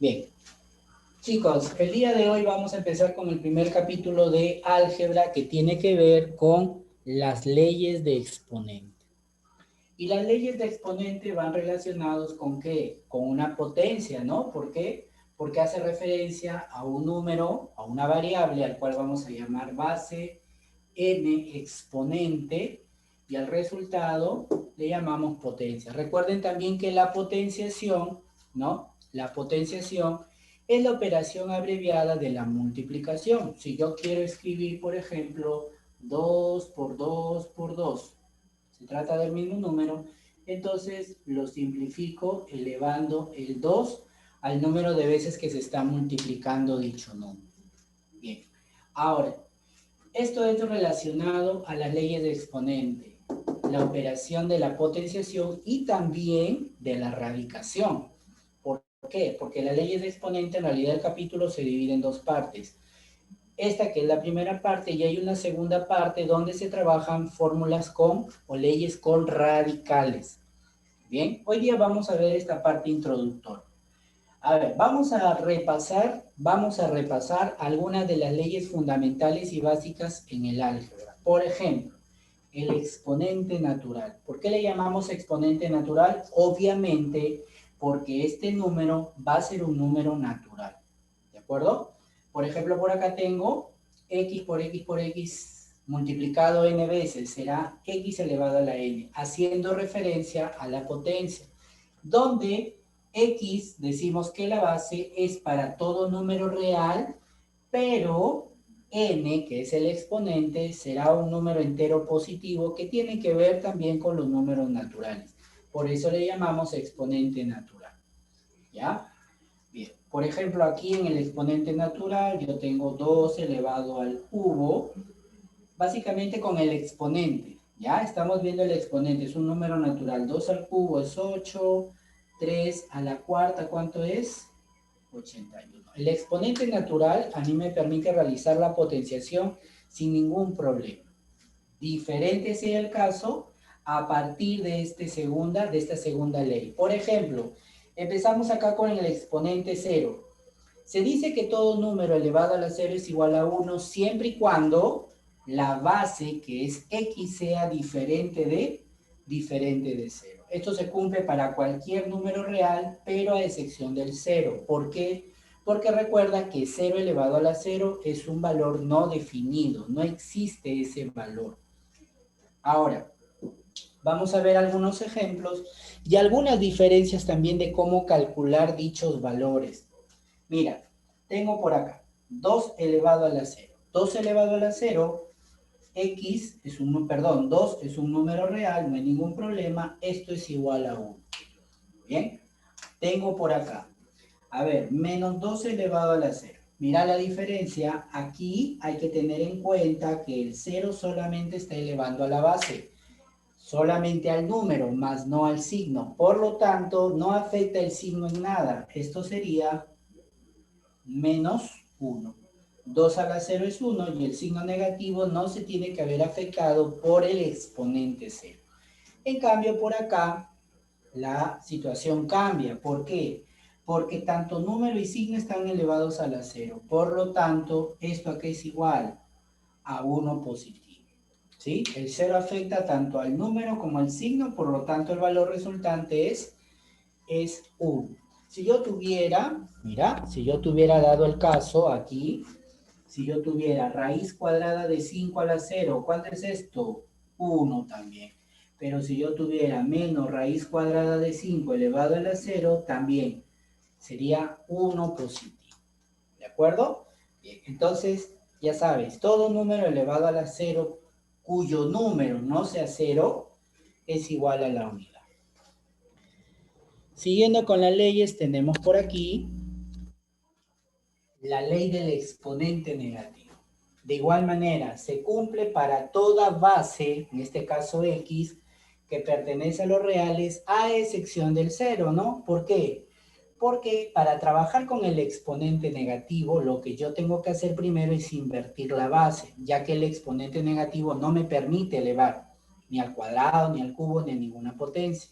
Bien, chicos, el día de hoy vamos a empezar con el primer capítulo de álgebra que tiene que ver con las leyes de exponente. Y las leyes de exponente van relacionados con ¿qué? Con una potencia, ¿no? ¿Por qué? Porque hace referencia a un número, a una variable al cual vamos a llamar base n exponente y al resultado le llamamos potencia. Recuerden también que la potenciación, ¿no? La potenciación es la operación abreviada de la multiplicación. Si yo quiero escribir, por ejemplo, 2 por 2 por 2, se trata del mismo número, entonces lo simplifico elevando el 2 al número de veces que se está multiplicando dicho número. Bien, ahora, esto es relacionado a las leyes de exponente, la operación de la potenciación y también de la radicación. ¿Por qué? Porque las leyes de exponente, en realidad el capítulo se divide en dos partes. Esta que es la primera parte y hay una segunda parte donde se trabajan fórmulas con o leyes con radicales. Bien, hoy día vamos a ver esta parte introductoria. A ver, vamos a repasar algunas de las leyes fundamentales y básicas en el álgebra. Por ejemplo, el exponente natural. ¿Por qué le llamamos exponente natural? Obviamente porque este número va a ser un número natural. ¿De acuerdo? Por ejemplo, por acá tengo x por x por x multiplicado n veces. Será x elevado a la n, haciendo referencia a la potencia. Donde x decimos que la base es para todo número real, pero n, que es el exponente, será un número entero positivo que tiene que ver también con los números naturales. Por eso le llamamos exponente natural. ¿Ya? Bien. Por ejemplo, aquí en el exponente natural yo tengo 2 elevado al cubo, básicamente con el exponente. ¿Ya? Estamos viendo el exponente, es un número natural. 2 al cubo es 8, 3 a la cuarta, ¿cuánto es? 81. El exponente natural a mí me permite realizar la potenciación sin ningún problema. Diferente sea el caso a partir de esta segunda ley. Por ejemplo, empezamos acá con el exponente 0. Se dice que todo número elevado a la 0 es igual a 1 siempre y cuando la base, que es x, sea diferente de 0. Esto se cumple para cualquier número real, pero a excepción del 0. ¿Por qué? Porque recuerda que 0 elevado a la 0 es un valor no definido, no existe ese valor. Ahora, vamos a ver algunos ejemplos y algunas diferencias también de cómo calcular dichos valores. Mira, tengo por acá 2 elevado a la 0. 2 elevado a la 0, x es un, perdón, 2 es un número real, no hay ningún problema, esto es igual a 1. Bien, tengo por acá, a ver, menos 2 elevado a la 0. Mira la diferencia, aquí hay que tener en cuenta que el 0 solamente está elevando a la base, solamente al número, más no al signo. Por lo tanto, no afecta el signo en nada. Esto sería menos 1. 2 a la 0 es 1 y el signo negativo no se tiene que haber afectado por el exponente 0. En cambio, por acá, la situación cambia. ¿Por qué? Porque tanto número y signo están elevados a la 0. Por lo tanto, esto acá es igual a 1 positivo. ¿Sí? El 0 afecta tanto al número como al signo, por lo tanto el valor resultante es 1. Si yo tuviera, mira, si yo tuviera dado el caso aquí, si yo tuviera raíz cuadrada de 5 a la 0, ¿cuánto es esto? 1 también. Pero si yo tuviera menos raíz cuadrada de 5 elevado a la 0, también sería 1 positivo. ¿De acuerdo? Bien, entonces, ya sabes, todo número elevado a la 0 cuyo número no sea 0 es igual a la unidad. Siguiendo con las leyes, tenemos por aquí la ley del exponente negativo. De igual manera, se cumple para toda base, en este caso x, que pertenece a los reales, a excepción del 0, ¿no? ¿Por qué? Porque para trabajar con el exponente negativo, lo que yo tengo que hacer primero es invertir la base, ya que el exponente negativo no me permite elevar ni al cuadrado, ni al cubo, ni a ninguna potencia.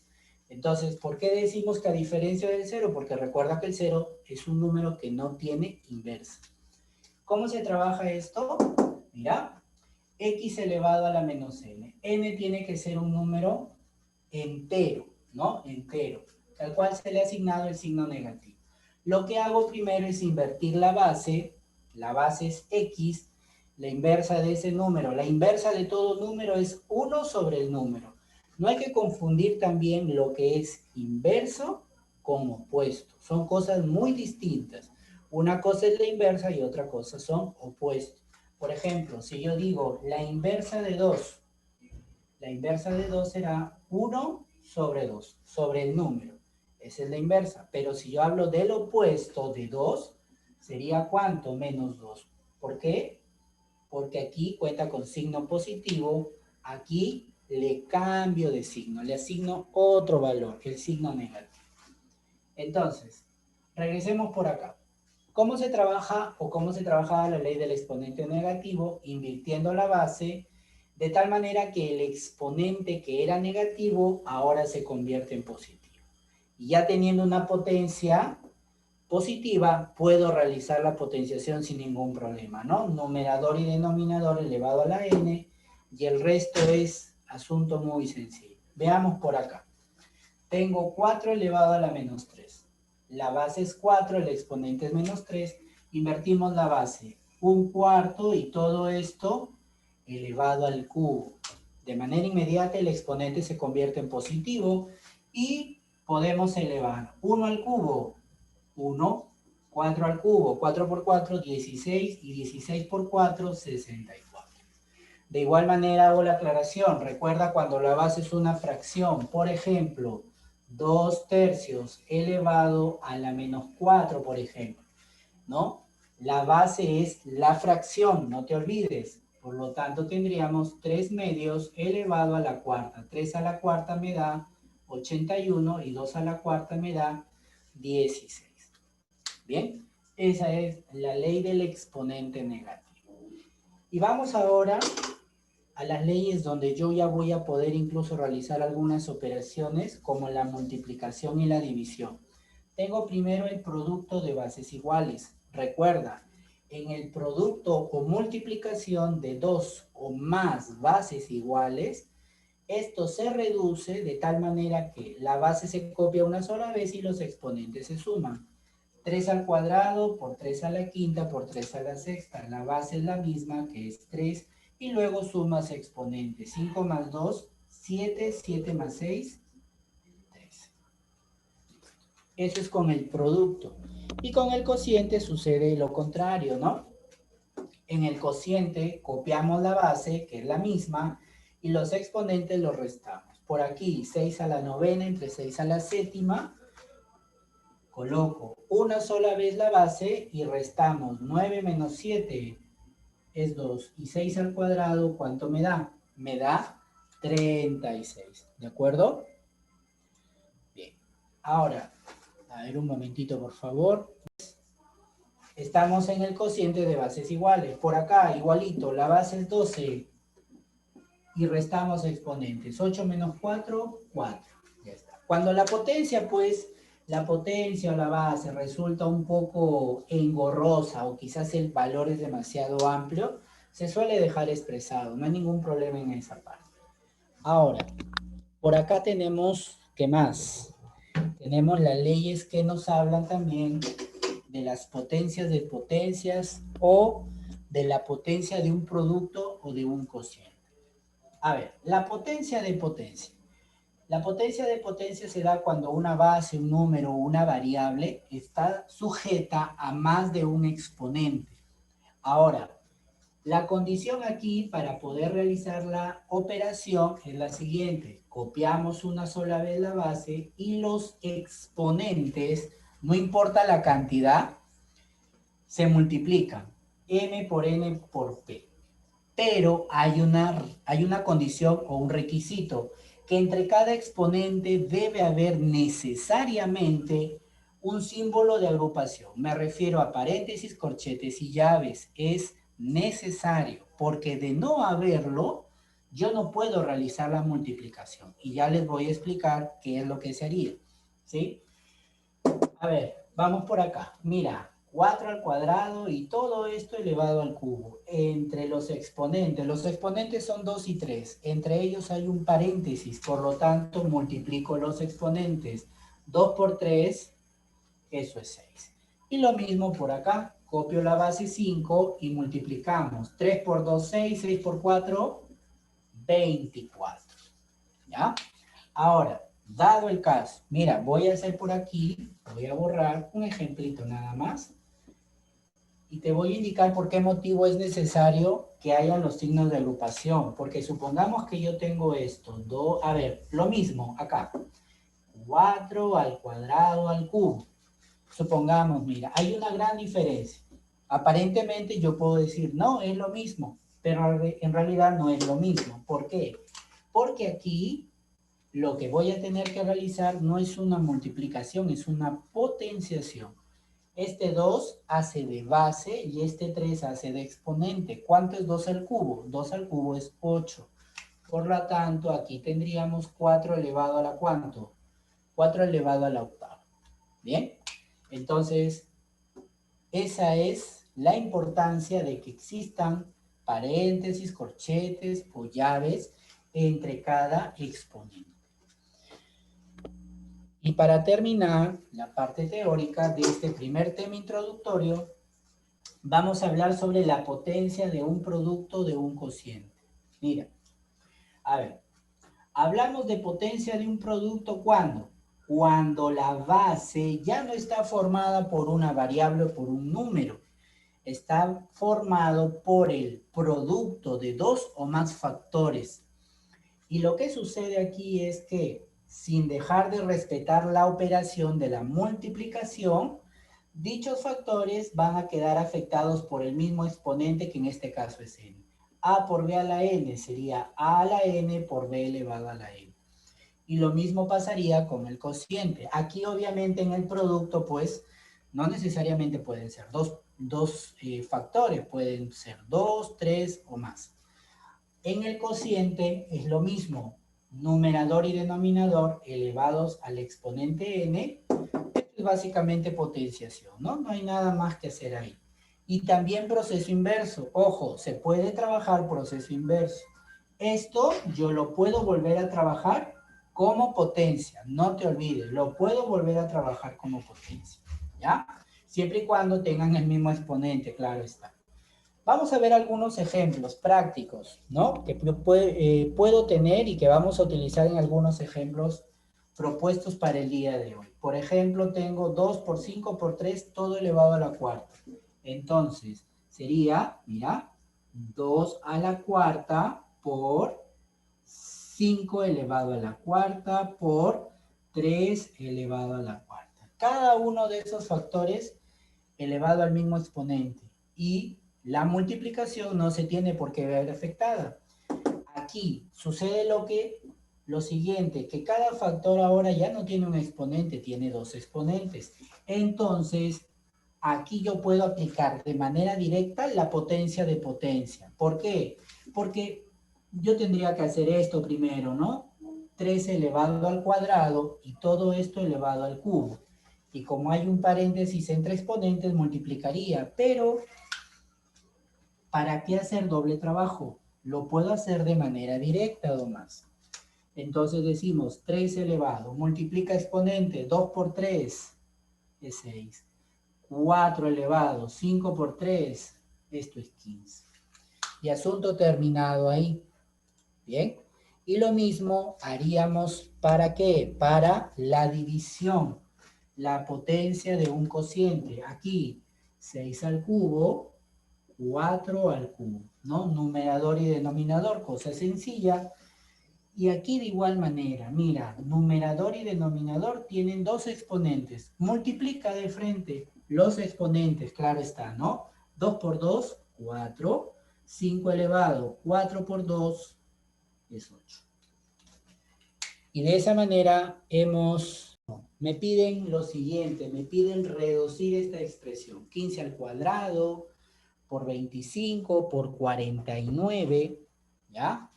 Entonces, ¿por qué decimos que a diferencia del 0? Porque recuerda que el 0 es un número que no tiene inversa. ¿Cómo se trabaja esto? Mira, x elevado a la menos n. N tiene que ser un número entero, ¿no? Entero, al cual se le ha asignado el signo negativo. Lo que hago primero es invertir la base es x, la inversa de ese número, la inversa de todo número es 1 sobre el número. No hay que confundir también lo que es inverso con opuesto, son cosas muy distintas. Una cosa es la inversa y otra cosa son opuestos. Por ejemplo, si yo digo la inversa de 2, la inversa de 2 será 1 sobre 2, sobre el número. Esa es la inversa. Pero si yo hablo del opuesto de 2, sería ¿cuánto? Menos 2. ¿Por qué? Porque aquí cuenta con signo positivo. Aquí le cambio de signo, le asigno otro valor, el signo negativo. Entonces, regresemos por acá. ¿Cómo se trabaja o cómo se trabajaba la ley del exponente negativo? Invirtiendo la base de tal manera que el exponente que era negativo ahora se convierte en positivo. Y ya teniendo una potencia positiva, puedo realizar la potenciación sin ningún problema, ¿no? Numerador y denominador elevado a la n, y el resto es asunto muy sencillo. Veamos por acá. Tengo 4 elevado a la menos 3. La base es 4, el exponente es menos 3. Invertimos la base. 1/4 y todo esto elevado al cubo. De manera inmediata el exponente se convierte en positivo y podemos elevar 1 al cubo, 1, 4 al cubo, 4 por 4, 16 y 16 por 4, 64. De igual manera hago la aclaración. Recuerda cuando la base es una fracción, por ejemplo, 2/3 elevado a la menos 4, por ejemplo, ¿no? La base es la fracción, no te olvides. Por lo tanto, tendríamos 3/2 elevado a la cuarta. 3 a la cuarta me da 81 y 2 a la cuarta me da 16. Bien, esa es la ley del exponente negativo. Y vamos ahora a las leyes donde yo ya voy a poder incluso realizar algunas operaciones como la multiplicación y la división. Tengo primero el producto de bases iguales. Recuerda, en el producto o multiplicación de dos o más bases iguales, esto se reduce de tal manera que la base se copia una sola vez y los exponentes se suman. 3 al cuadrado por 3 a la quinta por 3 a la sexta. La base es la misma, que es 3, y luego sumas exponentes. 5 más 2, 7, 7 más 6, 13. Eso es con el producto. Y con el cociente sucede lo contrario, ¿no? En el cociente copiamos la base, que es la misma, y los exponentes los restamos. Por aquí, 6 a la novena entre 6 a la séptima, coloco una sola vez la base y restamos 9 menos 7 es 2. Y 6 al cuadrado, ¿cuánto me da? Me da 36. ¿De acuerdo? Bien. Ahora, a ver un momentito, por favor. Estamos en el cociente de bases iguales. Por acá, igualito, la base es 12. Y restamos exponentes. 8 menos 4, 4. Ya está. Cuando la potencia, pues, la potencia o la base resulta un poco engorrosa o quizás el valor es demasiado amplio, se suele dejar expresado. No hay ningún problema en esa parte. Ahora, por acá tenemos, ¿qué más? Tenemos las leyes que nos hablan también de las potencias de potencias o de la potencia de un producto o de un cociente. A ver, la potencia de potencia. La potencia de potencia se da cuando una base, un número o una variable está sujeta a más de un exponente. Ahora, la condición aquí para poder realizar la operación es la siguiente. Copiamos una sola vez la base y los exponentes, no importa la cantidad, se multiplican. M por N por P. Pero hay una condición o un requisito, que entre cada exponente debe haber necesariamente un símbolo de agrupación. Me refiero a paréntesis, corchetes y llaves. Es necesario, porque de no haberlo, yo no puedo realizar la multiplicación. Y ya les voy a explicar qué es lo que se haría, ¿sí? A ver, vamos por acá. Mira, 4 al cuadrado y todo esto elevado al cubo. Entre los exponentes son 2 y 3. Entre ellos hay un paréntesis, por lo tanto multiplico los exponentes. 2 por 3, eso es 6. Y lo mismo por acá. Copio la base 5 y multiplicamos. 3 por 2, 6. 6 por 4, 24. ¿Ya? Ahora, dado el caso, mira, voy a hacer por aquí, voy a borrar un ejemplito nada más. Y te voy a indicar por qué motivo es necesario que hayan los signos de agrupación. Porque supongamos que yo tengo esto. A ver, lo mismo acá. 4 al cuadrado al cubo. Supongamos, mira, hay una gran diferencia. Aparentemente yo puedo decir, no, es lo mismo. Pero en realidad no es lo mismo. ¿Por qué? Porque aquí lo que voy a tener que realizar no es una multiplicación, es una potenciación. Este 2 hace de base y este 3 hace de exponente. ¿Cuánto es 2 al cubo? 2 al cubo es 8. Por lo tanto, aquí tendríamos 4 elevado a la ¿cuánto? 4 elevado a la octava. ¿Bien? Entonces, esa es la importancia de que existan paréntesis, corchetes o llaves entre cada exponente. Y para terminar la parte teórica de este primer tema introductorio, vamos a hablar sobre la potencia de un producto de un cociente. Mira, a ver, hablamos de potencia de un producto ¿cuándo? Cuando la base ya no está formada por una variable o por un número, está formado por el producto de dos o más factores. Y lo que sucede aquí es que, sin dejar de respetar la operación de la multiplicación, dichos factores van a quedar afectados por el mismo exponente, que en este caso es n. A por b a la n sería a a la n por b elevado a la n. Y lo mismo pasaría con el cociente. Aquí obviamente en el producto, pues, no necesariamente pueden ser dos factores, pueden ser 2, 3 o más. En el cociente es lo mismo, numerador y denominador elevados al exponente n. Esto es básicamente potenciación, ¿no? No hay nada más que hacer ahí. Y también proceso inverso. Ojo, se puede trabajar proceso inverso. Esto yo lo puedo volver a trabajar como potencia. No te olvides, lo puedo volver a trabajar como potencia, ¿ya? Siempre y cuando tengan el mismo exponente, claro está. Vamos a ver algunos ejemplos prácticos, ¿no? Que puedo tener y que vamos a utilizar en algunos ejemplos propuestos para el día de hoy. Por ejemplo, tengo 2 por 5 por 3, todo elevado a la cuarta. Entonces, sería, mira, 2 a la cuarta por 5 elevado a la cuarta por 3 elevado a la cuarta. Cada uno de esos factores elevado al mismo exponente. Y la multiplicación no se tiene por qué ver afectada. Aquí sucede lo siguiente, que cada factor ahora ya no tiene un exponente, tiene dos exponentes. Entonces, aquí yo puedo aplicar de manera directa la potencia de potencia. ¿Por qué? Porque yo tendría que hacer esto primero, ¿no? 3 elevado al cuadrado y todo esto elevado al cubo. Y como hay un paréntesis entre exponentes, multiplicaría. Pero, ¿para qué hacer doble trabajo? Lo puedo hacer de manera directa, Tomás. Entonces decimos 3 elevado, multiplica exponente, 2 por 3 es 6. 4 elevado, 5 por 3, esto es 15. Y asunto terminado ahí. Bien. Y lo mismo haríamos ¿para qué? Para la división. La potencia de un cociente. Aquí 6 al cubo, 4 al cubo, ¿no? Numerador y denominador, cosa sencilla. Y aquí de igual manera, mira, numerador y denominador tienen dos exponentes. Multiplica de frente los exponentes, claro está, ¿no? 2 por 2, 4. 5 elevado, 4 por 2 es 8. Y de esa manera me piden lo siguiente, me piden reducir esta expresión. 15 al cuadrado por 25 por 49, ¿ya?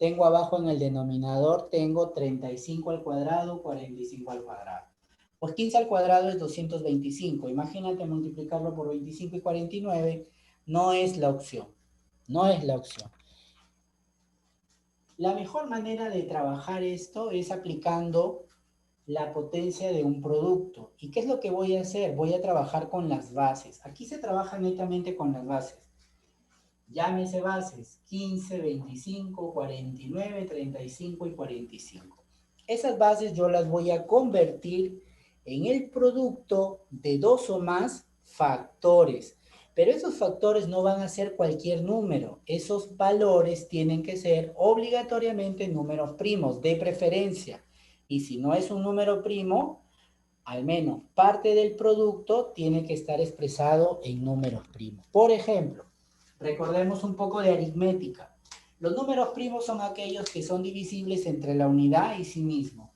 Tengo abajo en el denominador, tengo 35 al cuadrado, 45 al cuadrado. Pues 15 al cuadrado es 225. Imagínate multiplicarlo por 25 y 49. No es la opción. No es la opción. La mejor manera de trabajar esto es aplicando la potencia de un producto. ¿Y qué es lo que voy a hacer? Voy a trabajar con las bases. Aquí se trabaja netamente con las bases. Llámese bases 15, 25, 49, 35 y 45. Esas bases yo las voy a convertir en el producto de dos o más factores. Pero esos factores no van a ser cualquier número. Esos valores tienen que ser obligatoriamente números primos, de preferencia. Y si no es un número primo, al menos parte del producto tiene que estar expresado en números primos. Por ejemplo, recordemos un poco de aritmética. Los números primos son aquellos que son divisibles entre la unidad y sí mismo.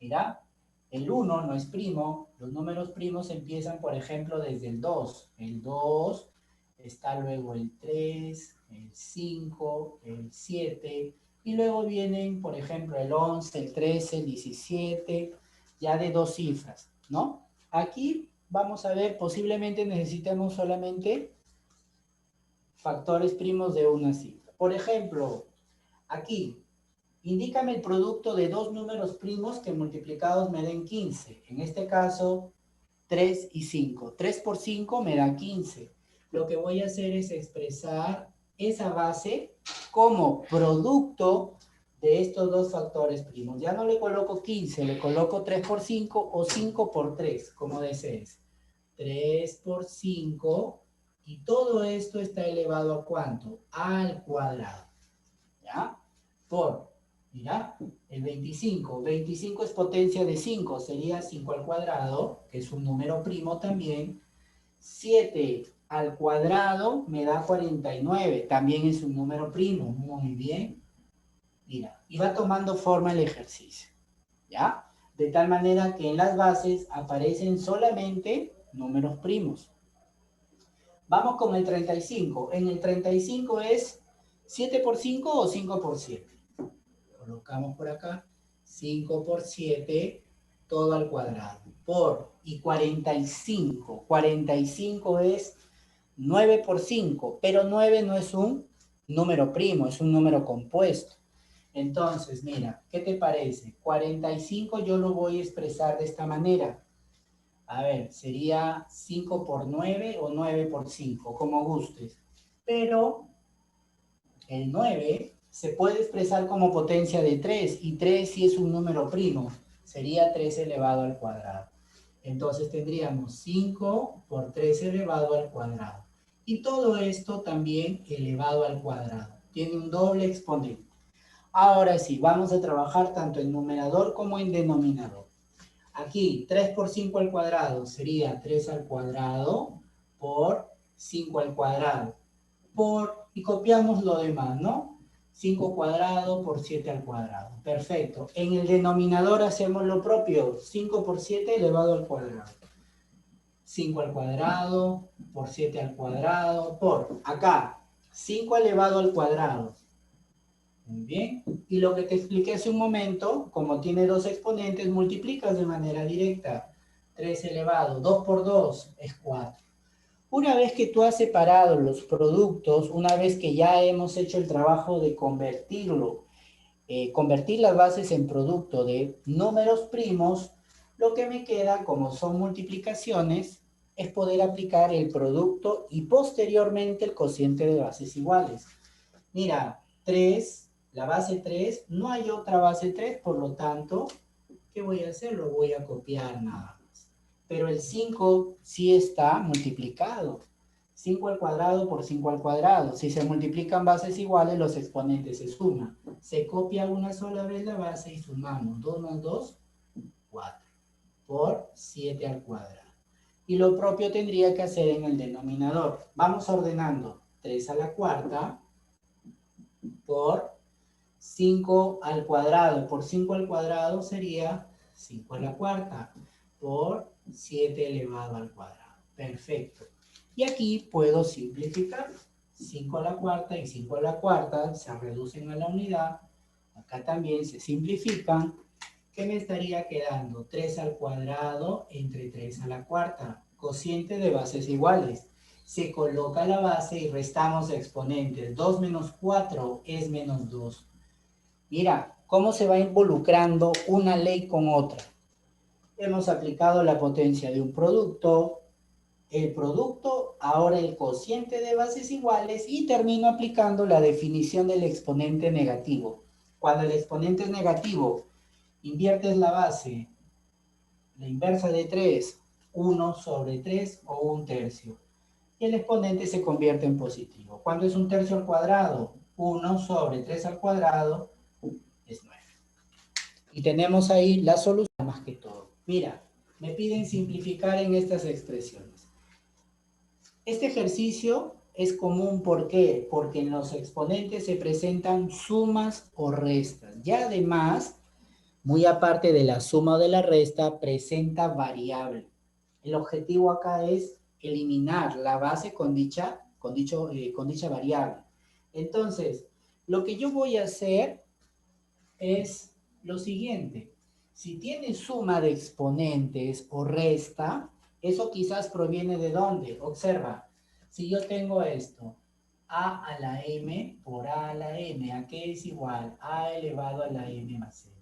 Mira, el 1 no es primo. Los números primos empiezan, por ejemplo, desde el 2. El 2, está luego el 3, el 5, el 7, y luego vienen, por ejemplo, el 11, el 13, el 17, ya de dos cifras, ¿no? Aquí vamos a ver, posiblemente necesitemos solamente factores primos de una cifra. Por ejemplo, aquí, indícame el producto de dos números primos que multiplicados me den 15. En este caso, 3 y 5. 3 por 5 me da 15. Lo que voy a hacer es expresar esa base como producto de estos dos factores primos. Ya no le coloco 15, le coloco 3 por 5 o 5 por 3, como desees. 3 por 5, y todo esto está elevado ¿a cuánto? Al cuadrado. ¿Ya? Por, mira, el 25. 25 es potencia de 5, sería 5 al cuadrado, que es un número primo también. 7 al cuadrado me da 49, también es un número primo. Muy bien. Mira, y va tomando forma el ejercicio. ¿Ya? De tal manera que en las bases aparecen solamente números primos. Vamos con el 35. En el 35 es 7 por 5 o 5 por 7. Colocamos por acá 5 por 7, todo al cuadrado. Por, y 45. 45 es 9 por 5, pero 9 no es un número primo, es un número compuesto. Entonces, mira, ¿qué te parece? 45 yo lo voy a expresar de esta manera. A ver, sería 5 por 9 o 9 por 5, como gustes. Pero el 9 se puede expresar como potencia de 3, y 3 si es un número primo, sería 3 elevado al cuadrado. Entonces tendríamos 5 por 3 elevado al cuadrado. Y todo esto también elevado al cuadrado. Tiene un doble exponente. Ahora sí, vamos a trabajar tanto en numerador como en denominador. Aquí, 3 por 5 al cuadrado sería 3 al cuadrado por 5 al cuadrado. Y copiamos lo demás, ¿no? 5 cuadrado por 7 al cuadrado. Perfecto. En el denominador hacemos lo propio. 5 por 7 elevado al cuadrado. 5 al cuadrado por 7 al cuadrado por, acá, 5 elevado al cuadrado. Muy bien. Y lo que te expliqué hace un momento, como tiene dos exponentes, multiplicas de manera directa. 3 elevado, 2 por 2 es 4. Una vez que tú has separado los productos, una vez que ya hemos hecho el trabajo de convertirlo, convertir las bases en producto de números primos, lo que me queda, como son multiplicaciones, es poder aplicar el producto y posteriormente el cociente de bases iguales. Mira, 3, la base 3, no hay otra base 3, por lo tanto, ¿qué voy a hacer? Lo voy a copiar nada más. Pero el 5 sí está multiplicado. 5 al cuadrado por 5 al cuadrado. Si se multiplican bases iguales, los exponentes se suman. Se copia una sola vez la base y sumamos. 2 más 2, 4. Por 7 al cuadrado. Y lo propio tendría que hacer en el denominador. Vamos ordenando. 3 a la cuarta por 5 al cuadrado. Por 5 al cuadrado sería 5 a la cuarta por 7 elevado al cuadrado. Perfecto. Y aquí puedo simplificar. 5 a la cuarta y 5 a la cuarta se reducen a la unidad. Acá también se simplifican. ¿Qué me estaría quedando? 3 al cuadrado entre 3 a la cuarta. Cociente de bases iguales. Se coloca la base y restamos exponentes. 2 menos 4 es menos 2. Mira, cómo se va involucrando una ley con otra. Hemos aplicado la potencia de un producto, el producto, ahora el cociente de bases iguales y termino aplicando la definición del exponente negativo. Cuando el exponente es negativo, inviertes la base, la inversa de 3, 1 sobre 3 o 1/3. Y el exponente se convierte en positivo. Cuando es 1/3 al cuadrado, 1 sobre 3 al cuadrado es 9. Y tenemos ahí la solución más que todo. Mira, me piden simplificar en estas expresiones. Este ejercicio es común, ¿por qué? Porque en los exponentes se presentan sumas o restas. Y además, muy aparte de la suma o de la resta, presenta variable. El objetivo acá es eliminar la base con dicha variable. Entonces, lo que yo voy a hacer es lo siguiente. Si tiene suma de exponentes o resta, eso quizás proviene de ¿dónde? Observa, si yo tengo esto, a a la m por a a la n, ¿a qué es igual? A elevado a la n más n.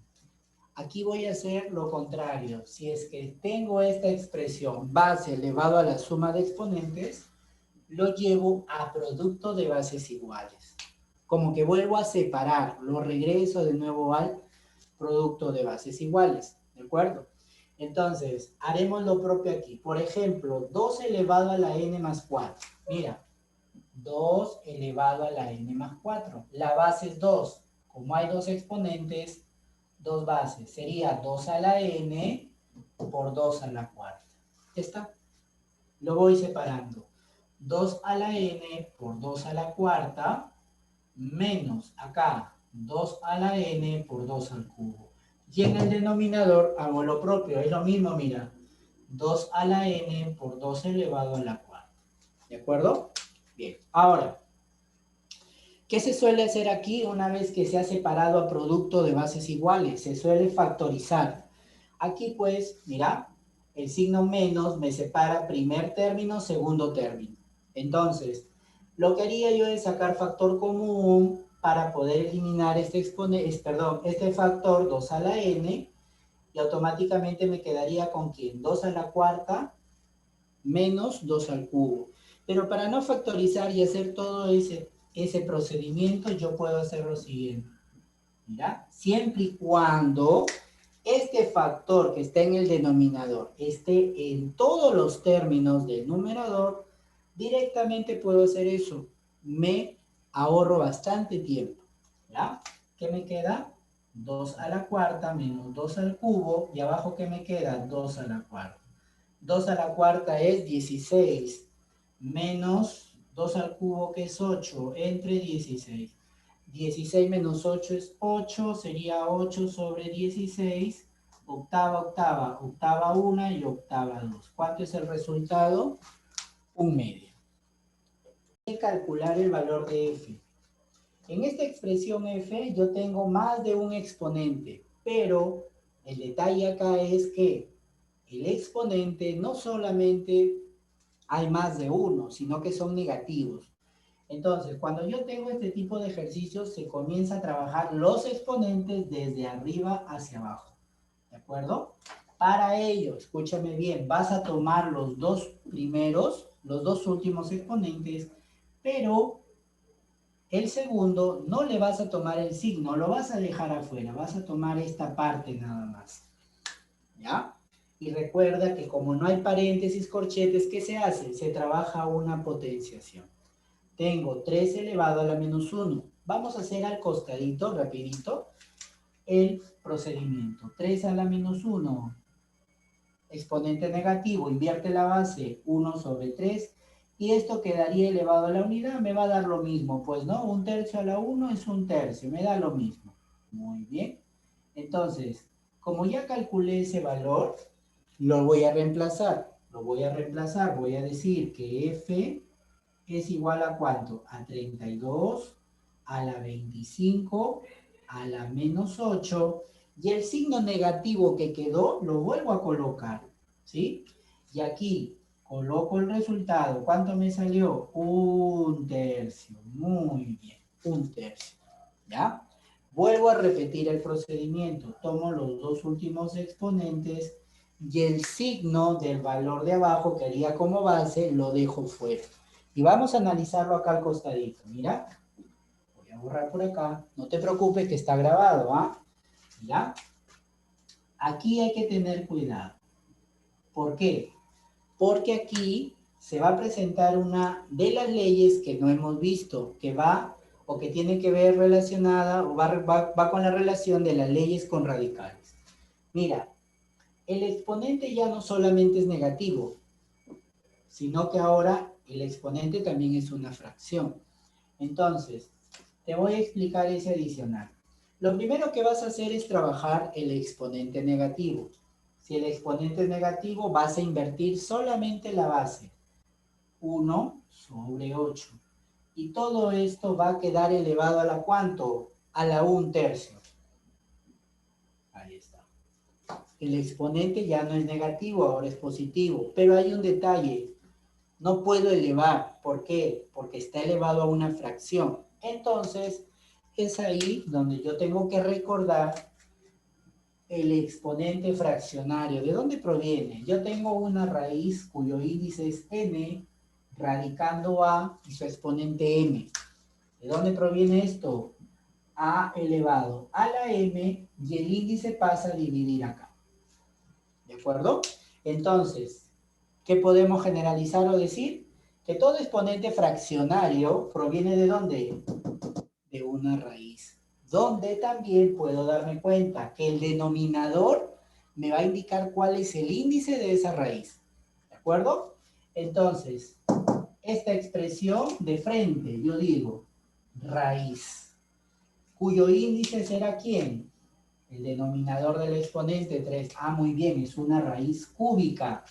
Aquí voy a hacer lo contrario. Si es que tengo esta expresión, base elevado a la suma de exponentes, lo llevo a producto de bases iguales. Como que vuelvo a separar, lo regreso de nuevo al producto de bases iguales, ¿de acuerdo? Entonces, haremos lo propio aquí. Por ejemplo, 2 elevado a la n más 4. Mira, 2 elevado a la n más 4. La base es 2. Como hay dos exponentes, dos bases. Sería 2 a la n por 2 a la cuarta. ¿Ya está? Lo voy separando. 2 a la n por 2 a la cuarta menos acá 2 a la n por 2 al cubo. Y en el denominador hago lo propio, es lo mismo, mira. 2 a la n por 2 elevado a la cuarta. ¿De acuerdo? Bien, ahora, ¿qué se suele hacer aquí una vez que se ha separado a producto de bases iguales? Se suele factorizar. Aquí pues, mira, el signo menos me separa primer término, segundo término. Entonces, lo que haría yo es sacar factor común para poder eliminar este factor 2 a la n y automáticamente me quedaría con ¿quién? 2 a la cuarta menos 2 al cubo. Pero para no factorizar y hacer todo ese procedimiento, yo puedo hacer lo siguiente. Mira, siempre y cuando este factor que está en el denominador esté en todos los términos del numerador, directamente puedo hacer eso. Me ahorro bastante tiempo. ¿Ya? ¿Qué me queda? 2 a la cuarta menos 2 al cubo. Y abajo, ¿qué me queda? 2 a la cuarta. 2 a la cuarta es 16. Menos 2 al cubo, que es 8, entre 16. 16 menos 8 es 8, sería 8 sobre 16, octava, octava, octava 1 y octava 2. ¿Cuánto es el resultado? 1/2. Hay que calcular el valor de f. En esta expresión f yo tengo más de un exponente, pero el detalle acá es que el exponente no solamente hay más de uno, sino que son negativos. Entonces, cuando yo tengo este tipo de ejercicios, se comienza a trabajar los exponentes desde arriba hacia abajo. ¿De acuerdo? Para ello, escúchame bien, vas a tomar los dos primeros, los dos últimos exponentes, pero el segundo no le vas a tomar el signo, lo vas a dejar afuera, vas a tomar esta parte nada más. ¿Ya? Y recuerda que como no hay paréntesis, corchetes, ¿qué se hace? Se trabaja una potenciación. Tengo 3 elevado a la menos 1. Vamos a hacer al costadito, rapidito, el procedimiento. 3 a la menos 1. Exponente negativo, invierte la base, 1 sobre 3. Y esto quedaría elevado a la unidad, me va a dar lo mismo. Pues no, 1/3 a la 1 es 1/3, me da lo mismo. Muy bien. Entonces, como ya calculé ese valor, lo voy a reemplazar. Voy a decir que f es igual a ¿cuánto? A 32 a la 25 a la menos 8 y el signo negativo que quedó lo vuelvo a colocar, ¿sí? Y aquí coloco el resultado. ¿Cuánto me salió? 1/3. Muy bien, 1/3. ¿Ya? Vuelvo a repetir el procedimiento. Tomo los dos últimos exponentes y el signo del valor de abajo que haría como base lo dejo fuera. Y vamos a analizarlo acá al costadito. Mira, voy a borrar por acá. No te preocupes que está grabado, ¿ah? Mira, aquí hay que tener cuidado. ¿Por qué? Porque aquí se va a presentar una de las leyes que no hemos visto, que va o que tiene que ver relacionada o va con la relación de las leyes con radicales. Mira, el exponente ya no solamente es negativo, sino que ahora el exponente también es una fracción. Entonces, te voy a explicar ese adicional. Lo primero que vas a hacer es trabajar el exponente negativo. Si el exponente es negativo, vas a invertir solamente la base. 1 sobre 8. Y todo esto va a quedar elevado a la ¿cuánto? A la 1/3. Ahí está. El exponente ya no es negativo, ahora es positivo. Pero hay un detalle. No puedo elevar. ¿Por qué? Porque está elevado a una fracción. Entonces, es ahí donde yo tengo que recordar el exponente fraccionario. ¿De dónde proviene? Yo tengo una raíz cuyo índice es n, radicando a y su exponente m. ¿De dónde proviene esto? A elevado a la m y el índice pasa a dividir acá. ¿De acuerdo? Entonces, ¿qué podemos generalizar o decir? Que todo exponente fraccionario proviene ¿de dónde? De una raíz. Donde también puedo darme cuenta que el denominador me va a indicar cuál es el índice de esa raíz. ¿De acuerdo? Entonces, esta expresión de frente, yo digo raíz, cuyo índice será ¿quién? El denominador del exponente 3. Ah, muy bien, es una raíz cúbica.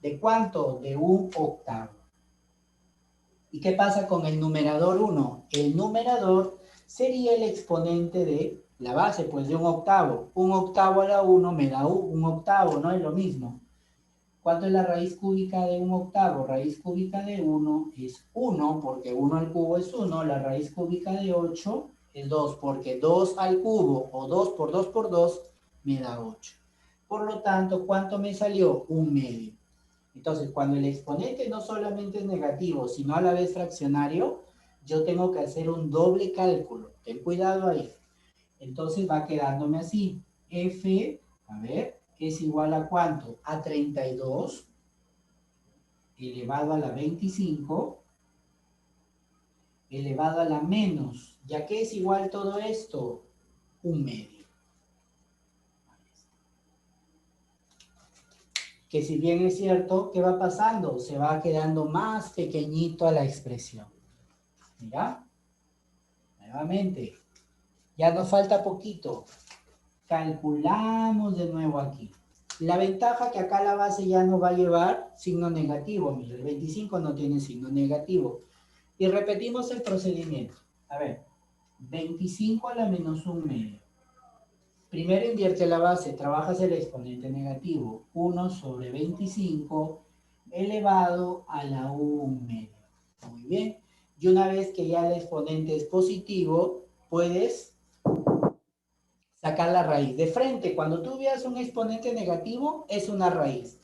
¿De cuánto? De 1/8. ¿Y qué pasa con el numerador 1? El numerador sería el exponente de la base, pues de 1/8. 1/8 a la 1 me da 1/8, ¿no? Es lo mismo. ¿Cuánto es la raíz cúbica de 1/8? Raíz cúbica de 1 es 1, porque 1 al cubo es 1. La raíz cúbica de 8 es 2, porque 2 al cubo, o 2 por 2 por 2, me da 8. Por lo tanto, ¿cuánto me salió? 1/2. Entonces, cuando el exponente no solamente es negativo, sino a la vez fraccionario, yo tengo que hacer un doble cálculo. Ten cuidado ahí. Entonces va quedándome así. F, a ver, es igual a ¿cuánto? A 32 elevado a la 25 elevado a la menos. ¿Ya qué es igual todo esto? 1/2. Que si bien es cierto, ¿qué va pasando? Se va quedando más pequeñito a la expresión. Mira, nuevamente, ya nos falta poquito. Calculamos de nuevo aquí. La ventaja que acá la base ya no va a llevar signo negativo. Mira, el 25 no tiene signo negativo. Y repetimos el procedimiento. A ver, 25 a la menos 1/2. Primero invierte la base, trabajas el exponente negativo. 1 sobre 25 elevado a la 1/2. Muy bien. Y una vez que ya el exponente es positivo, puedes sacar la raíz. De frente, cuando tú veas un exponente negativo, es una raíz.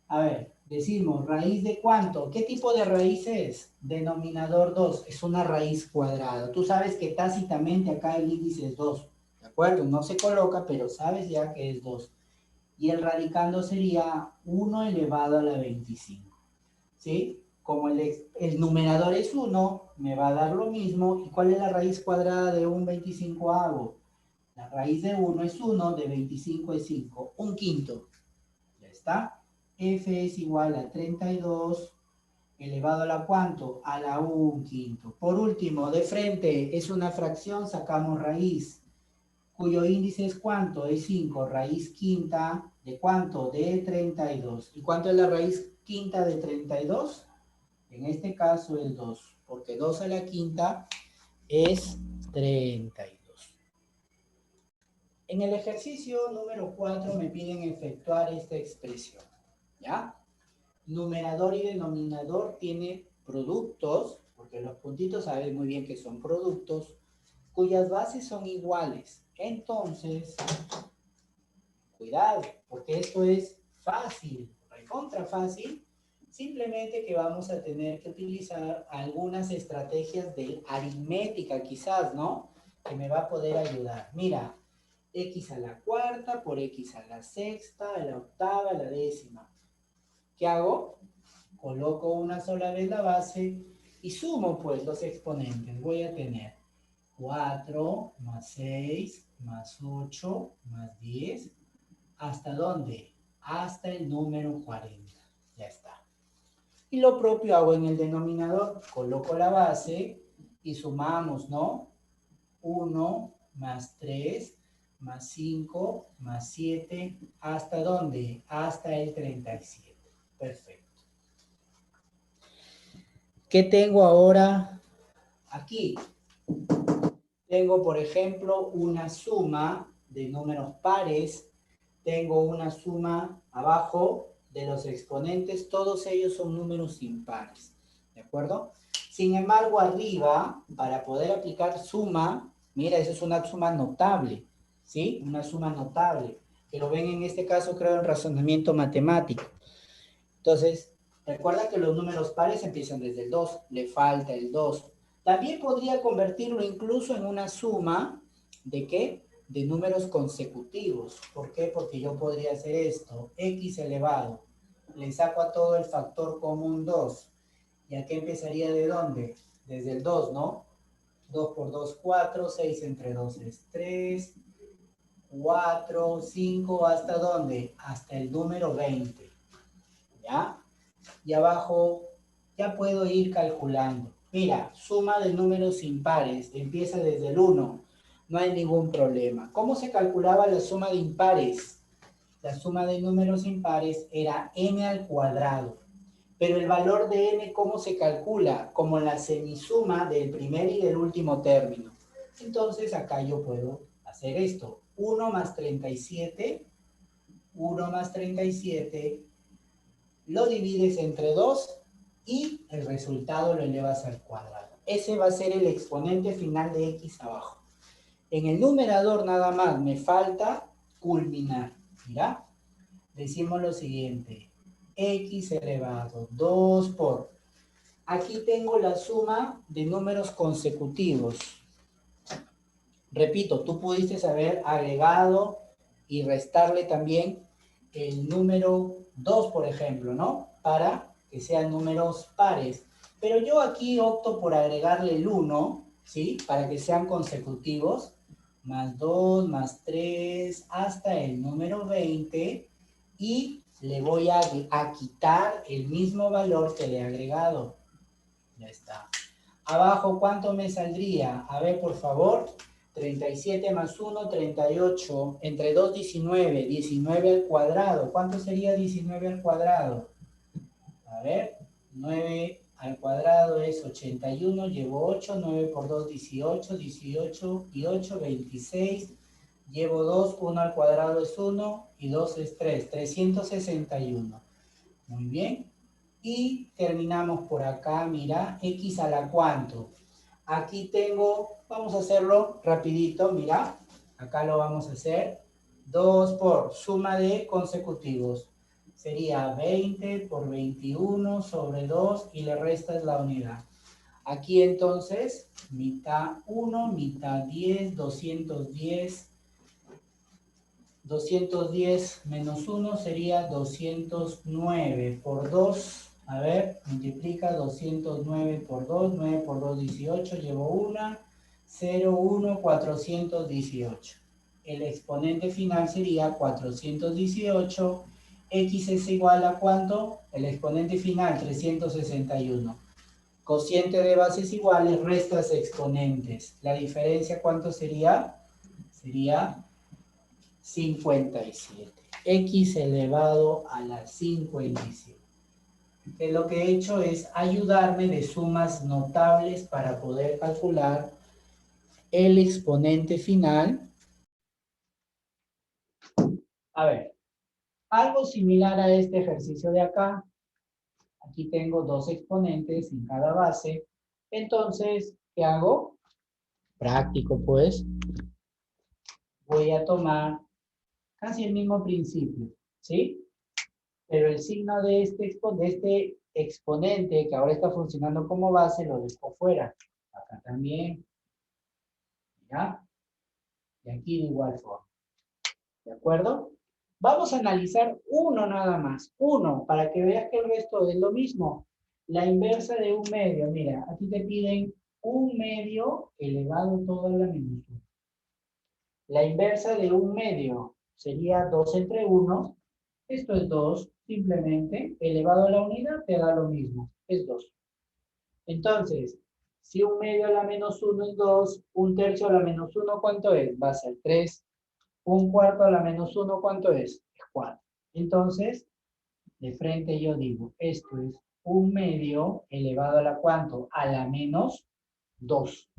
A ver, decimos, ¿raíz de cuánto? ¿Qué tipo de raíz es? Denominador 2, es una raíz cuadrada. Tú sabes que tácitamente acá el índice es 2, ¿de acuerdo? No se coloca, pero sabes ya que es 2. Y el radicando sería 1 elevado a la 25, ¿sí? Como el numerador es 1, me va a dar lo mismo. ¿Y cuál es la raíz cuadrada de un 25avo? La raíz de 1 es 1, de 25 es 5, 1/5. Ya está. F es igual a 32 elevado a la ¿cuánto? A la 1/5. Por último, de frente es una fracción, sacamos raíz, cuyo índice es ¿cuánto? Es 5. Raíz quinta, ¿de cuánto? De 32. ¿Y cuánto es la raíz quinta de 32? En este caso es 2, porque 2 a la quinta es 32. En el ejercicio número 4 me piden efectuar esta expresión, ¿ya? Numerador y denominador tiene productos, porque los puntitos saben muy bien que son productos, cuyas bases son iguales. Entonces, cuidado, porque esto es fácil, recontra fácil, simplemente que vamos a tener que utilizar algunas estrategias de aritmética quizás, ¿no? Que me va a poder ayudar. Mira, x a la cuarta por x a la sexta, a la octava, a la décima. ¿Qué hago? Coloco una sola vez la base y sumo pues los exponentes. Voy a tener 4 más 6 más 8 más 10. ¿Hasta dónde? Hasta el número 40. Ya está. Y lo propio hago en el denominador. Coloco la base y sumamos, ¿no? 1 más 3 más 5 más 7. ¿Hasta dónde? Hasta el 37. Perfecto. ¿Qué tengo ahora aquí? Tengo, por ejemplo, una suma de números pares. Tengo una suma abajo de los exponentes. Todos ellos son números impares. ¿De acuerdo? Sin embargo, arriba, para poder aplicar suma, mira, esa es una suma notable. ¿Sí? Una suma notable. Que lo ven en este caso, creo, en razonamiento matemático. Entonces, recuerda que los números pares empiezan desde el 2, le falta el 2. También podría convertirlo incluso en una suma de ¿qué? De números consecutivos. ¿Por qué? Porque yo podría hacer esto, x elevado, le saco a todo el factor común 2. ¿Y aquí empezaría de dónde? Desde el 2, ¿no? 2 por 2, 4, 6 entre 2 es 3, 4, 5, ¿hasta dónde? Hasta el número 20. ¿Ya? Y abajo ya puedo ir calculando. Mira, suma de números impares, empieza desde el 1, no hay ningún problema. ¿Cómo se calculaba la suma de impares? La suma de números impares era n al cuadrado. Pero el valor de n, ¿cómo se calcula? Como la semisuma del primer y del último término. Entonces acá yo puedo hacer esto. 1 más 37, 1 más 37, lo divides entre 2 y el resultado lo elevas al cuadrado. Ese va a ser el exponente final de x abajo. En el numerador nada más me falta culminar. Mira, decimos lo siguiente. X elevado 2 por... Aquí tengo la suma de números consecutivos. Repito, tú pudiste haber agregado y restarle también el número 2, por ejemplo, ¿no? Para que sean números pares. Pero yo aquí opto por agregarle el 1, ¿sí? Para que sean consecutivos. Más 2, más 3, hasta el número 20. Y le voy a quitar el mismo valor que le he agregado. Ya está. Abajo, ¿cuánto me saldría? A ver, por favor. 37 más 1, 38. Entre 2, 19. 19 al cuadrado. ¿Cuánto sería 19 al cuadrado? A ver, 9 al cuadrado es 81. Llevo 8. 9 por 2, 18. 18 y 8, 26. Llevo 2. 1 al cuadrado es 1. Y 2 es 3. 361. Muy bien. Y terminamos por acá, mira, x a la cuánto. Aquí tengo, vamos a hacerlo rapidito, mira, acá lo vamos a hacer. 2 por suma de consecutivos. Sería 20 por 21 sobre 2 y le restas la unidad. Aquí entonces, mitad 1, mitad 10, 210. 210 menos 1 sería 209 por 2. A ver, multiplica 209 por 2. 9 por 2, 18. Llevo 1. 0, 1, 418. El exponente final sería 418. X es igual a ¿cuánto? El exponente final, 361. Cociente de bases iguales, restas exponentes. La diferencia, ¿cuánto sería? Sería 57. X elevado a la 57. Que lo que he hecho es ayudarme de sumas notables para poder calcular el exponente final A ver, algo similar a este ejercicio de acá. Aquí tengo dos exponentes en cada base. Entonces, ¿qué hago? Práctico, pues. Voy a tomar casi el mismo principio, ¿sí? Pero el signo de este exponente que ahora está funcionando como base lo dejo fuera. Acá también. ¿Ya? Y aquí de igual forma. ¿De acuerdo? Vamos a analizar uno nada más. Uno, para que veas que el resto es lo mismo. La inversa de un medio. Mira, aquí te piden un medio elevado todo a la menos 1. La inversa de un medio sería 2 entre 1. Esto es 2, simplemente elevado a la unidad te da lo mismo, es 2. Entonces, si un medio a la menos 1 es 2, un tercio a la menos 1, ¿cuánto es? Va a ser 3. Un cuarto a la menos 1, ¿cuánto es? Es 4. Entonces, de frente yo digo, esto es un medio elevado a la ¿cuánto? A la menos 2.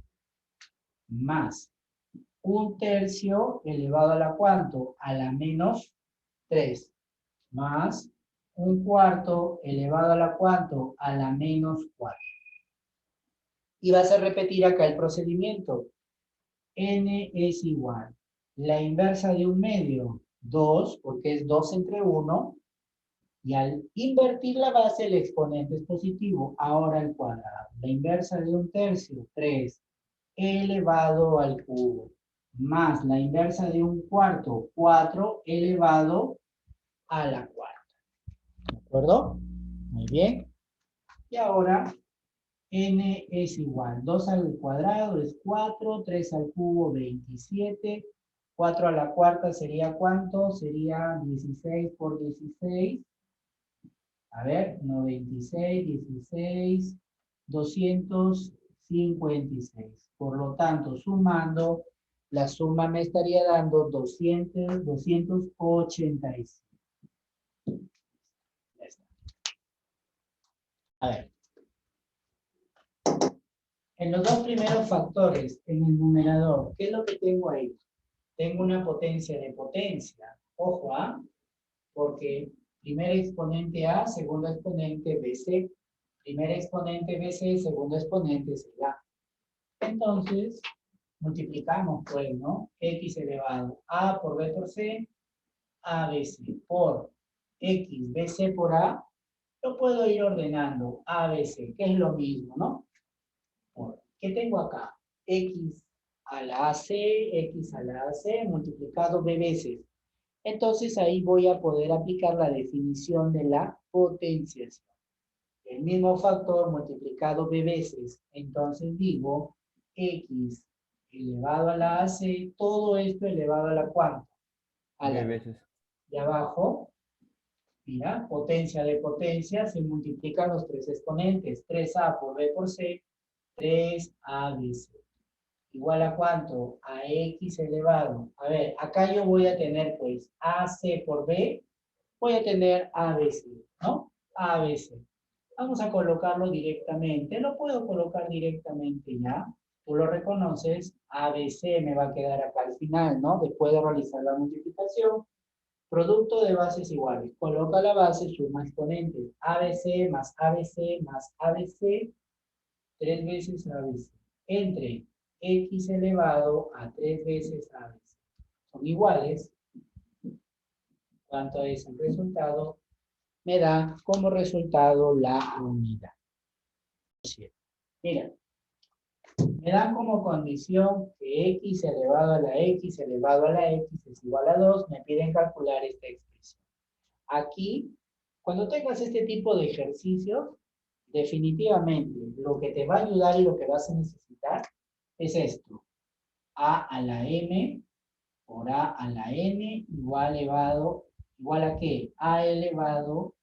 Más un tercio elevado a la ¿cuánto? A la menos 3. Más un cuarto elevado a la ¿cuánto? A la menos 4. Y vas a repetir acá el procedimiento. N es igual. La inversa de un medio, 2, porque es 2 entre 1. Y al invertir la base, el exponente es positivo. Ahora al cuadrado. La inversa de un tercio, 3, elevado al cubo. Más la inversa de un cuarto, 4, elevado a la cuarta. ¿De acuerdo? Muy bien. Y ahora, n es igual. 2 al cuadrado es 4, 3 al cubo, 27. 4 a la cuarta sería ¿cuánto? Sería 16 por 16. A ver, 96, 16, 256. Por lo tanto, sumando, la suma me estaría dando 285. Ya está. A ver. En los dos primeros factores, en el numerador, ¿qué es lo que tengo ahí? Tengo una potencia de potencia. Ojo, ¿ah? Porque primer exponente A, segundo exponente BC. Primer exponente BC, segundo exponente es el A. Entonces, multiplicamos, pues, ¿no? X elevado a por B por C, ABC por X, BC por A. Lo puedo ir ordenando, ABC, que es lo mismo, ¿no? ¿Qué tengo acá? X a la AC, X a la AC, multiplicado B veces. Entonces ahí voy a poder aplicar la definición de la potenciación. El mismo factor multiplicado B veces. Entonces digo X elevado a la AC, todo esto elevado a la ¿cuánto? A la B veces. de abajo. Mira, potencia de potencia, se multiplican los tres exponentes. 3A por B por C, 3ABC. Igual a ¿cuánto? A X elevado. A ver, acá yo voy a tener pues AC por B, voy a tener ABC, ¿no? ABC. Vamos a colocarlo directamente. Lo puedo colocar directamente ya. Tú lo reconoces. ABC me va a quedar acá al final, ¿no? Después de realizar la multiplicación. Producto de bases iguales. Coloca la base, suma exponentes. ABC más ABC más ABC. 3 veces ABC. Entre X elevado a 3 veces ABC. Son iguales. ¿Cuánto es el resultado? Me da como resultado la unidad. Mira, me dan como condición que X elevado a la X elevado a la X es igual a 2. Me piden calcular esta expresión. Aquí, cuando tengas este tipo de ejercicios, definitivamente lo que te va a ayudar y lo que vas a necesitar es esto. A la M por A a la N igual a ¿qué? A elevado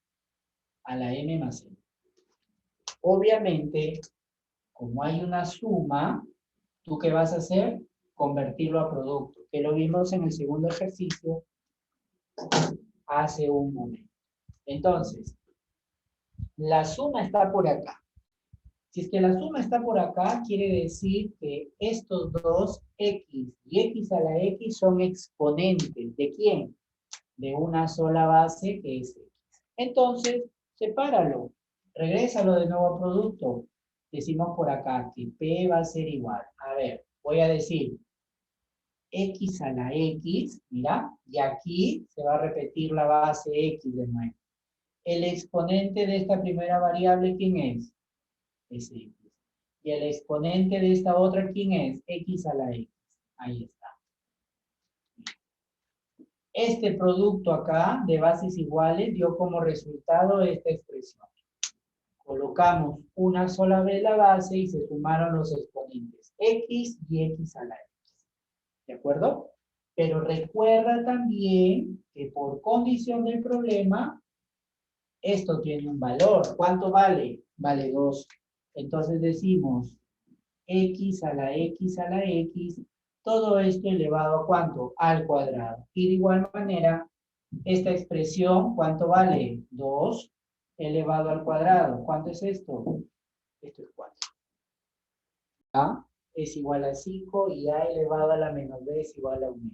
a la M más N. Obviamente, como hay una suma, ¿tú qué vas a hacer? Convertirlo a producto, que lo vimos en el segundo ejercicio hace un momento. Entonces, la suma está por acá. Si es que la suma está por acá, quiere decir que estos dos X y X a la X son exponentes. ¿De quién? de una sola base que es X. Entonces, sepáralo. Regrésalo de nuevo a producto. Decimos por acá que P va a ser igual. A ver, voy a decir X a la X, mira, y aquí se va a repetir la base X de nuevo. El exponente de esta primera variable, ¿quién es? Es X. Y el exponente de esta otra, ¿quién es? X a la X. Ahí está. Este producto acá de bases iguales dio como resultado esta expresión. Colocamos una sola vez la base y se sumaron los exponentes X y X a la X. ¿De acuerdo? Pero recuerda también que por condición del problema, esto tiene un valor. ¿Cuánto vale? Vale 2. Entonces decimos X a la X a la X, todo esto elevado a ¿cuánto? Al cuadrado. Y de igual manera, esta expresión, ¿cuánto vale? 2 elevado al cuadrado. ¿Cuánto es esto? Esto es 4. A es igual a 5 y A elevado a la menos B es igual a 1.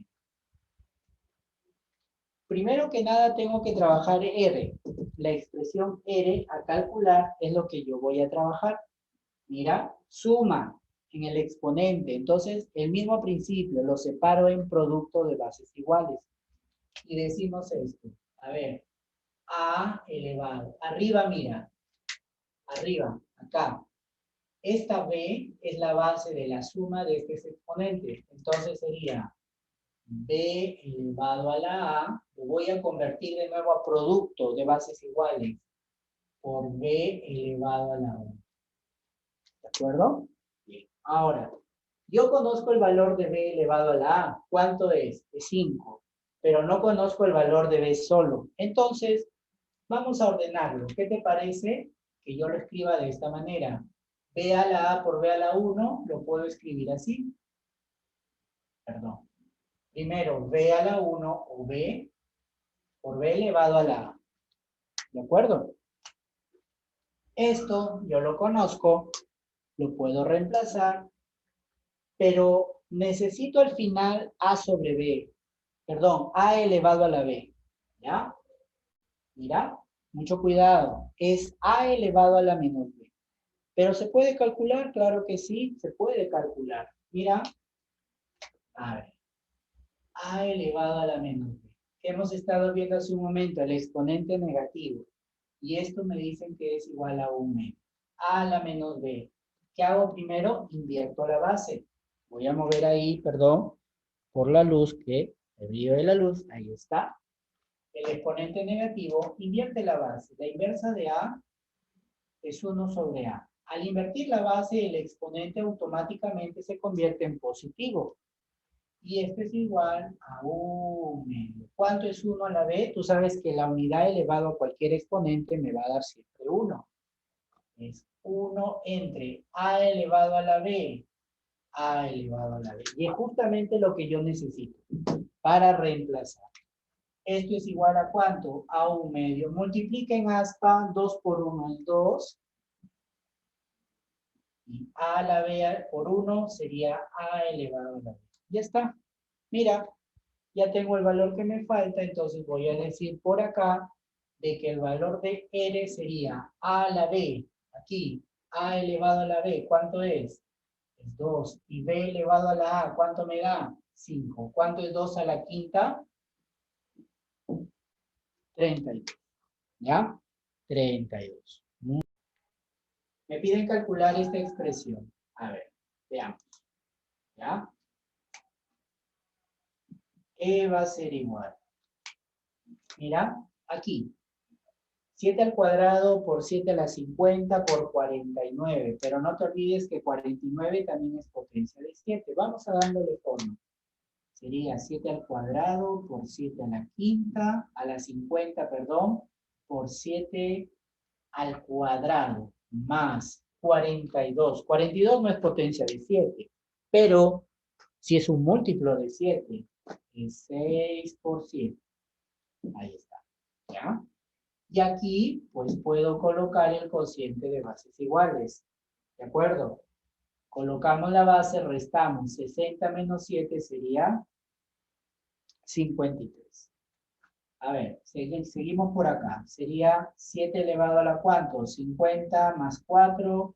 Primero que nada tengo que trabajar R. La expresión R a calcular es lo que yo voy a trabajar. Mira, suma en el exponente. Entonces, el mismo principio, lo separo en producto de bases iguales. Y decimos esto. A ver, A elevado. Arriba, mira. Arriba, acá. Esta B es la base de la suma de estos exponentes. Entonces sería B elevado a la A, lo voy a convertir de nuevo a producto de bases iguales por B elevado a la A. ¿De acuerdo? Bien. Ahora, yo conozco el valor de B elevado a la A. ¿Cuánto es? Es 5. Pero no conozco el valor de B solo. Entonces, vamos a ordenarlo. ¿Qué te parece que yo lo escriba de esta manera? B a la A por B a la 1, lo puedo escribir así. Perdón. Primero, B a la 1 o B por B elevado a la A. ¿De acuerdo? Esto yo lo conozco, lo puedo reemplazar, pero necesito al final A sobre B. Perdón, A elevado a la B. ¿Ya? Mira, mucho cuidado. Es A elevado a la menos B. ¿Pero se puede calcular? Claro que sí, se puede calcular. Mira, a ver. A elevado a la menos B. Que hemos estado viendo hace un momento, el exponente negativo. Y esto me dicen que es igual a 1 a la menos b. ¿Qué hago primero? Invierto la base. Voy a mover ahí, perdón, por la luz, que el brillo de la luz, ahí está. El exponente negativo invierte la base. La inversa de a es 1 sobre a. Al invertir la base, el exponente automáticamente se convierte en positivo. Y este es igual a 1 medio. ¿Cuánto es 1 a la b? Tú sabes que la unidad elevado a cualquier exponente me va a dar siempre 1. Es 1 entre a elevado a la b, a elevado a la b. Y es justamente lo que yo necesito para reemplazar. Esto es igual a ¿cuánto? A 1 medio. Multipliquen aspa, 2 por 1 es 2. Y a la b por 1 sería a elevado a la b. Ya está. Mira, ya tengo el valor que me falta, entonces voy a decir por acá de que el valor de R sería a a la b, aquí, a elevado a la b, ¿cuánto es? Es 2. Y b elevado a la a, ¿cuánto me da? 5. ¿Cuánto es 2 a la quinta? 32. ¿Ya? 32. Me piden calcular esta expresión. A ver, veamos. ¿Ya? E va a ser igual. Mira, aquí. 7 al cuadrado por 7 a la 50 por 49. Pero no te olvides que 49 también es potencia de 7. Vamos a dándole forma. Sería 7 al cuadrado por 7 a la quinta, a la 50, perdón, por 7 al cuadrado más 42. 42 no es potencia de 7, pero si es un múltiplo de 7, es 6 por 7. Ahí está. ¿Ya? Y aquí, pues puedo colocar el cociente de bases iguales. ¿De acuerdo? Colocamos la base, restamos 60 menos 7 sería 53. A ver, seguimos por acá. Sería 7 elevado a la ¿cuánto? 50 más 4,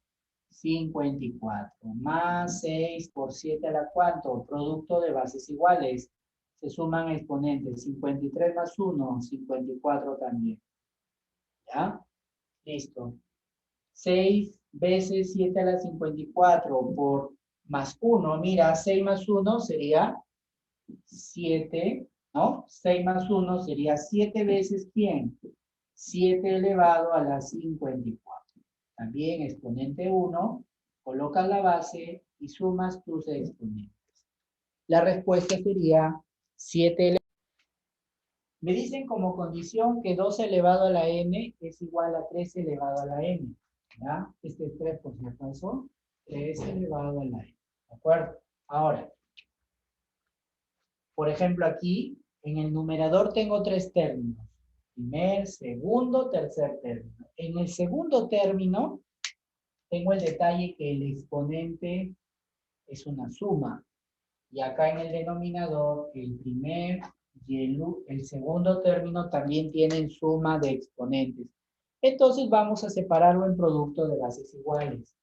54. Más 6 por 7 a la ¿cuánto? Producto de bases iguales. Se suman exponentes. 53 más 1, 54 también. ¿Ya? Listo. 6 veces 7 a la 54 por más 1. Mira, 6 más 1 sería 7, ¿no? 6 más 1 sería 7 veces ¿quién? 7 elevado a la 54. También exponente 1, colocas la base y sumas tus exponentes. La respuesta sería 7 elevado. Me dicen como condición que 2 elevado a la n es igual a 3 elevado a la n. ¿Ya? Este es 3 por si acaso. 3 elevado a la n. ¿De acuerdo? Ahora, por ejemplo, aquí en el numerador tengo 3 términos. Primer, segundo, tercer término. En el segundo término tengo el detalle que el exponente es una suma. Y acá en el denominador, el primer y el segundo término también tienen suma de exponentes. Entonces vamos a separarlo en producto de bases iguales.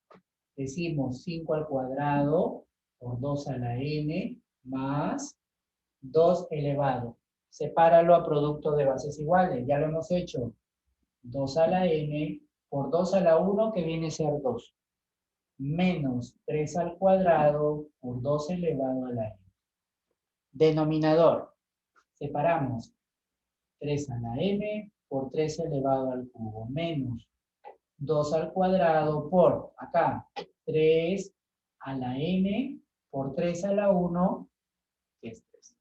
Decimos 5 al cuadrado por 2 a la n más 2 elevado. Sepáralo a producto de bases iguales. Ya lo hemos hecho. 2 a la n por 2 a la 1 que viene a ser 2. Menos 3 al cuadrado por 2 elevado a la n. Denominador. Separamos 3 a la n por 3 elevado al cubo. Menos 2 al cuadrado por, acá, 3 a la n por 3 a la 1, que es 3.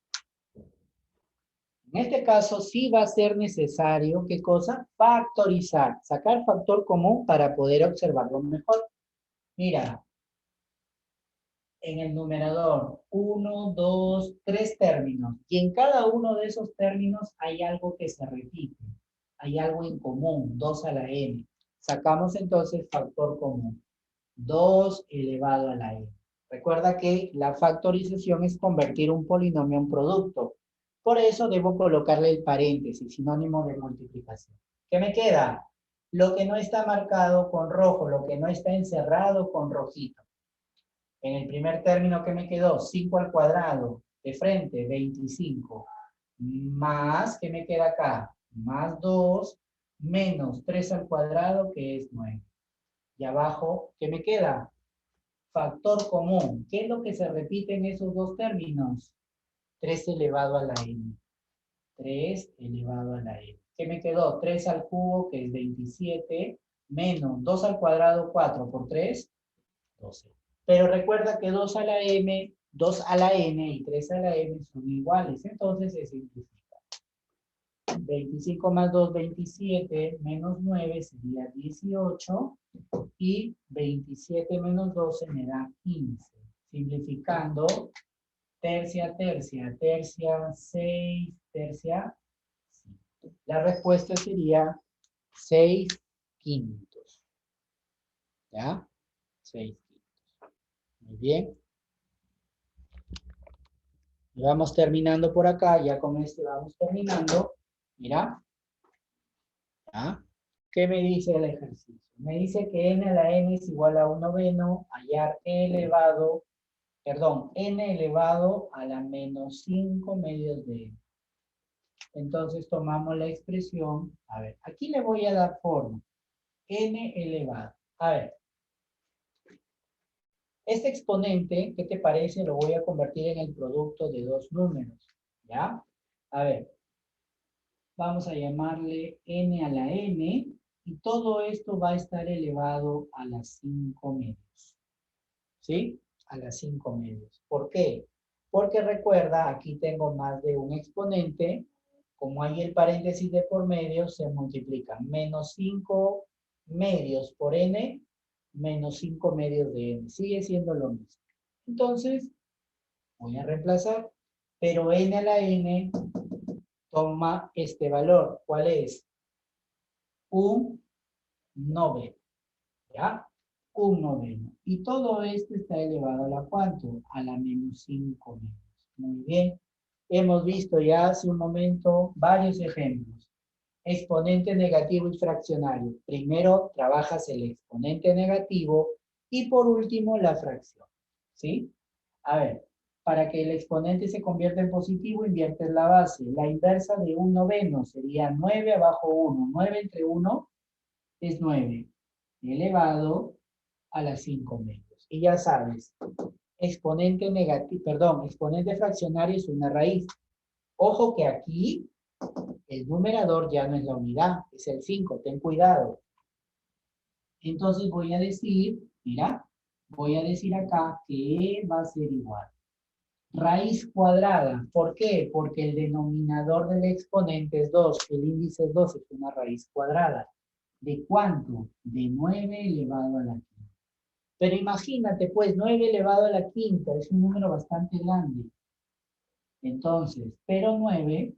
En este caso sí va a ser necesario, ¿qué cosa? Factorizar, sacar factor común para poder observarlo mejor. Mira, en el numerador, 1, 2, 3 términos. Y en cada uno de esos términos hay algo que se repite. Hay algo en común, 2 a la n. Sacamos entonces factor común. 2 elevado a la n. Recuerda que la factorización es convertir un polinomio en producto. Por eso debo colocarle el paréntesis, sinónimo de multiplicación. ¿Qué me queda? Lo que no está marcado con rojo, lo que no está encerrado con rojito. En el primer término que me quedó, 5 al cuadrado, de frente, 25, más, ¿qué me queda acá? Más 2, menos 3 al cuadrado, que es 9. Y abajo, ¿qué me queda? Factor común. ¿Qué es lo que se repite en esos dos términos? 3 elevado a la n. 3 elevado a la n. ¿Qué me quedó? 3 al cubo, que es 27, menos 2 al cuadrado, 4 por 3, 12. Pero recuerda que 2 a la m, 2 a la n y 3 a la m son iguales, entonces se simplifica. 25 más 2, 27, menos 9 sería 18, y 27 menos 12 me da 15. Simplificando, tercia, tercia, tercia, 6, tercia. La respuesta sería 6 quintos. ¿Ya? 6 quintos. Muy bien. Y vamos terminando por acá. Ya con este vamos terminando. Mira. ¿Ya? ¿Qué me dice el ejercicio? Me dice que n a la n es igual a 1 noveno, hallar n elevado a la menos 5 medios de n. Entonces tomamos la expresión, a ver, aquí le voy a dar forma, n elevado. A ver, este exponente, ¿qué te parece? Lo voy a convertir en el producto de dos números, ¿ya? A ver, vamos a llamarle n a la n, y todo esto va a estar elevado a las 5 medios, ¿sí? A las 5 medios. ¿Por qué? Porque recuerda, aquí tengo más de un exponente, como hay el paréntesis de por medio, se multiplican. Menos 5 medios por n, menos 5 medios de n. Sigue siendo lo mismo. Entonces, voy a reemplazar, pero n a la n toma este valor. ¿Cuál es? Un noveno. ¿Ya? Un noveno. Y todo esto está elevado a la ¿cuánto? A la menos 5 medios. Muy bien. Hemos visto ya hace un momento varios ejemplos. Exponente negativo y fraccionario. Primero trabajas el exponente negativo y por último la fracción. ¿Sí? A ver, para que el exponente se convierta en positivo, inviertes la base. La inversa de 1/9 sería 9 abajo 1. 9 entre 1 es 9 elevado a las 5 medios. Y ya sabes, exponente negativo, perdón, exponente fraccionario es una raíz. Ojo que aquí el numerador ya no es la unidad, es el 5, ten cuidado. Entonces voy a decir, mira, voy a decir acá que va a ser igual. Raíz cuadrada, ¿por qué? Porque el denominador del exponente es 2, el índice es 2, es una raíz cuadrada. ¿De cuánto? De 9 elevado a la quinta. Pero imagínate, pues, 9 elevado a la quinta es un número bastante grande. Entonces, pero 9,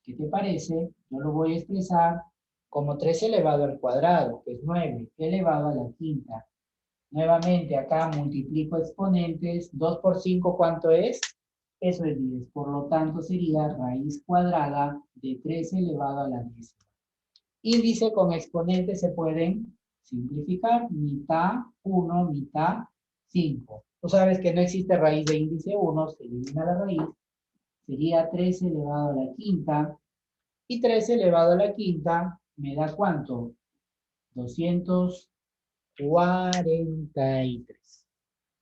¿qué te parece? Yo lo voy a expresar como 3 elevado al cuadrado, que es 9 elevado a la quinta. Nuevamente, acá multiplico exponentes. 2 por 5, ¿cuánto es? Eso es 10. Por lo tanto, sería raíz cuadrada de 3 elevado a la 10. Índice con exponentes se pueden simplificar. Mitad 1, mitad 5. Tú sabes que no existe raíz de índice 1, se elimina la raíz. Sería 3 elevado a la quinta. Y 3 elevado a la quinta me da ¿cuánto? 243.